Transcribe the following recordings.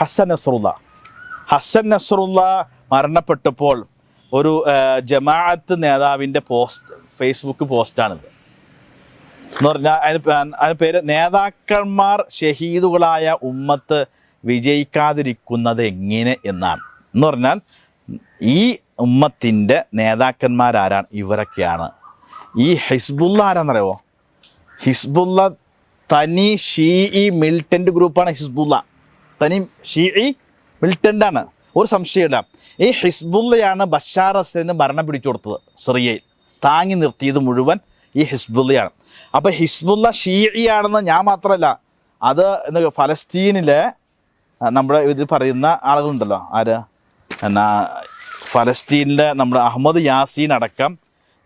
ഹസൻ നസ്രുള്ള മരണപ്പെട്ടപ്പോൾ ഒരു ജമാഅത്ത് നേതാവിൻ്റെ ഫേസ്ബുക്ക് പോസ്റ്റാണിത്. എന്ന് പറഞ്ഞാൽ അതിന് പേര് നേതാക്കന്മാർ ഷഹീദുകളായ ഉമ്മത്ത് വിജയിക്കാതിരിക്കുന്നത് എങ്ങനെ എന്നാണ്. എന്ന് പറഞ്ഞാൽ ഈ ഉമ്മത്തിൻ്റെ നേതാക്കന്മാരാരാണ്? ഇവരൊക്കെയാണ്. ഈ ഹിസ്ബുള്ള ആരാന്നറിയോ? ഹിസ്ബുള്ള തനി ഷീഇ മിലിറ്റൻ്റ് ഗ്രൂപ്പാണ് ഹിസ്ബുള്ള. തനി ഷീഇ മിലിറ്റൻ്റാണ്, ഒരു സംശയമില്ല. ഈ ഹിസ്ബുള്ളയാണ് ബഷാർ അസദിന് ഭരണം പിടിച്ചു കൊടുത്തത്. സിറിയയിൽ താങ്ങി നിർത്തിയത് മുഴുവൻ ഈ ഹിസ്ബുള്ളയാണ്. അപ്പോൾ ഹിസ്ബുള്ള ഷീഇയാണെന്ന് ഞാൻ മാത്രമല്ല, അത് ഫലസ്തീനിലെ നമ്മുടെ ഇത് പറയുന്ന ആളുകളുണ്ടല്ലോ, ആര് എന്നാ ഫലസ്തീനിലെ നമ്മുടെ അഹമ്മദ് യാസീൻ അടക്കം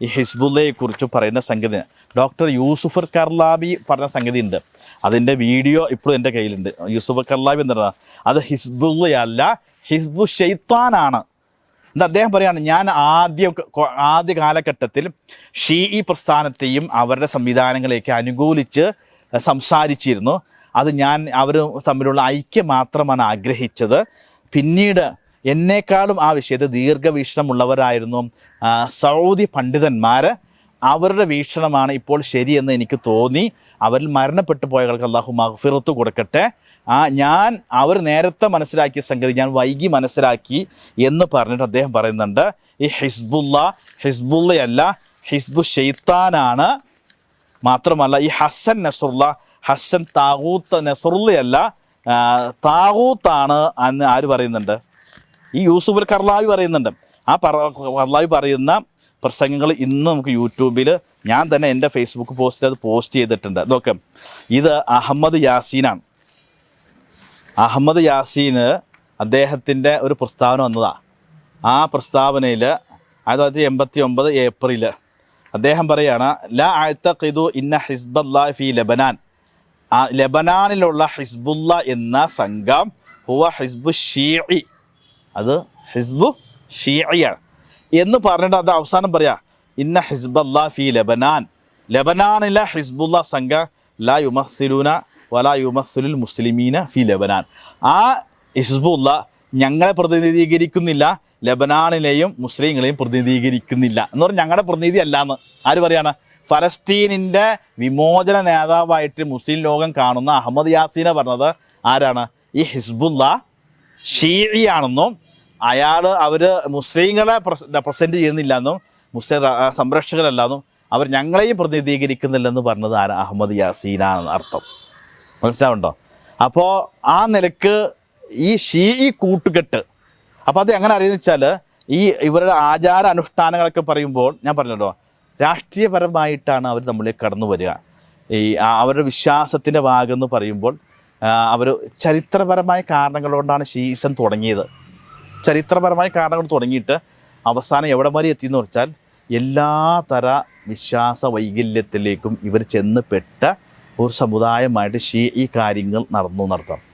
ഈ ഹിസ്ബുള്ളയെക്കുറിച്ച് പറയുന്ന സംഗതി ഡോക്ടർ യൂസുഫ് കർലാബി പറഞ്ഞ സംഗതി ഉണ്ട്. അതിൻ്റെ വീഡിയോ ഇപ്പോഴും എൻ്റെ കയ്യിലുണ്ട്. യൂസുഫ് കർലാബി എന്ന് പറഞ്ഞാൽ അത് ഹിസ്ബുള്ളയല്ല, ഹിസ്ബു ഷെയ്ത്താനാണ് എന്ന് അദ്ദേഹം പറയുകയാണ്. ഞാൻ ആദ്യ കാലഘട്ടത്തിൽ ഷീഇ പ്രസ്ഥാനത്തെയും അവരുടെ സംവിധാനങ്ങളെയൊക്കെ അനുകൂലിച്ച് സംസാരിച്ചിരുന്നു. അത് അവർ തമ്മിലുള്ള ഐക്യം മാത്രമാണ് ആഗ്രഹിച്ചത്. പിന്നീട് എന്നേക്കാളും ആ വിഷയത്തിൽ ദീർഘവീക്ഷണമുള്ളവരായിരുന്നു സൗദി പണ്ഡിതന്മാർ. അവരുടെ വീക്ഷണമാണ് ഇപ്പോൾ ശരിയെന്ന് എനിക്ക് തോന്നി. അവരിൽ മരണപ്പെട്ടു പോയവർക്ക് അള്ളാഹു മഗ്ഫിറത്ത് കൊടുക്കട്ടെ. അവർ നേരത്തെ മനസ്സിലാക്കിയ സംഗതി ഞാൻ വൈകി മനസ്സിലാക്കി എന്ന് പറഞ്ഞിട്ട് അദ്ദേഹം പറയുന്നുണ്ട്, ഈ ഹിസ്ബുള്ളയല്ല, ഹിസ്ബു ഷെയ്ത്താനാണ്. മാത്രമല്ല ഈ ഹസൻ താഗൂത്ത് നസ്രുള്ളയല്ല, താഗൂത്താണ് എന്ന് ആര് പറയുന്നുണ്ട്? ഈ യൂസുഫ് കർലാവി പറയുന്നുണ്ട്. ആ കർലാവി പറയുന്ന പ്രസംഗങ്ങൾ ഇന്ന് നമുക്ക് യൂട്യൂബിൽ ഞാൻ തന്നെ എൻ്റെ ഫേസ്ബുക്ക് പോസ്റ്റിൽ അത് പോസ്റ്റ് ചെയ്തിട്ടുണ്ട്. അതൊക്കെ ഇത് അഹമ്മദ് യാസീനാണ്. അഹമ്മദ് യാസീന് അദ്ദേഹത്തിൻ്റെ ഒരു പ്രസ്താവന വന്നതാണ്. ആ പ്രസ്താവനയിൽ 1989 ഏപ്രിൽ അദ്ദേഹം പറയുകയാണ്, ലാ അഅ്തഖിദു ഇന്ന ഹിസ്ബല്ലാഹി ഫീ ലബനാൻ. ലബനാനിലുള്ള ഹിസ്ബുള്ള എന്ന സംഘം ഹുവ ഹിസ്ബു ഷീഇ, അത് ഹിസ്ബു ഷീഇയാണ് എന്ന് പറഞ്ഞിട്ട് അത് അവസാനം പറയാ, ഇന്ന ഹിസ്ബല്ലാഹി ഫീ ലബനാൻ, ലബനാനിലെ ഹിസ്ബുള്ള സംഘം ലാ യുമസ്സിലൂന വലാ യുമസ്സിലുൽ മുസ്ലിമീന ഫി ലബനാൻ. ആ ഹിസ്ബുള്ള ഞങ്ങളെ പ്രതിനിധീകരിക്കുന്നില്ല, ലബനാനിലെയും മുസ്ലിങ്ങളെയും പ്രതിനിധീകരിക്കുന്നില്ല എന്ന് പറഞ്ഞാൽ ഞങ്ങളുടെ പ്രതിനിധി അല്ലാന്ന് ആര് പറയാണ്? ഫലസ്തീനിൻ്റെ വിമോചന നേതാവായിട്ട് മുസ്ലിം ലോകം കാണുന്ന അഹമ്മദ് യാസീനെ പറഞ്ഞത് ആരാണ്? ഈ ഹിസ്ബുള്ള ഷീഇയാണെന്നും അവർ മുസ്ലിങ്ങളെ പ്രസൻറ്റ് ചെയ്യുന്നില്ലെന്നും മുസ്ലിം സംരക്ഷകരല്ലെന്നും അവർ ഞങ്ങളെയും പ്രതിനിധീകരിക്കുന്നില്ലെന്ന് പറഞ്ഞത് ആരാ? അഹമ്മദ് യാസീനാണെന്ന് അർത്ഥം. മനസ്സിലാവുണ്ടോ? അപ്പോൾ ആ നിലക്ക് ഈ ഷീഇ കൂട്ടുകെട്ട്, അപ്പോൾ അത് എങ്ങനെ അറിയുമെന്ന് വെച്ചാൽ ഇവരുടെ ആചാര അനുഷ്ഠാനങ്ങളൊക്കെ പറയുമ്പോൾ ഞാൻ പറഞ്ഞല്ലോ, രാഷ്ട്രീയപരമായിട്ടാണ് അവർ നമ്മളിലേക്ക് കടന്നു വരിക. അവരുടെ വിശ്വാസത്തിൻ്റെ ഭാഗം എന്ന് പറയുമ്പോൾ അവർ ചരിത്രപരമായ കാരണങ്ങൾ കൊണ്ടാണ് ഷീസം തുടങ്ങിയത്. ചരിത്രപരമായ കാരണങ്ങൾ തുടങ്ങിയിട്ട് അവസാനം എവിടെ വരെ എത്തിയെന്ന് വെച്ചാൽ എല്ലാ തര വിശ്വാസ വൈകല്യത്തിലേക്കും ഇവർ ചെന്ന് പെട്ട ഒരു സമുദായമായിട്ട് ഷീഇ കാര്യങ്ങൾ നടത്താം.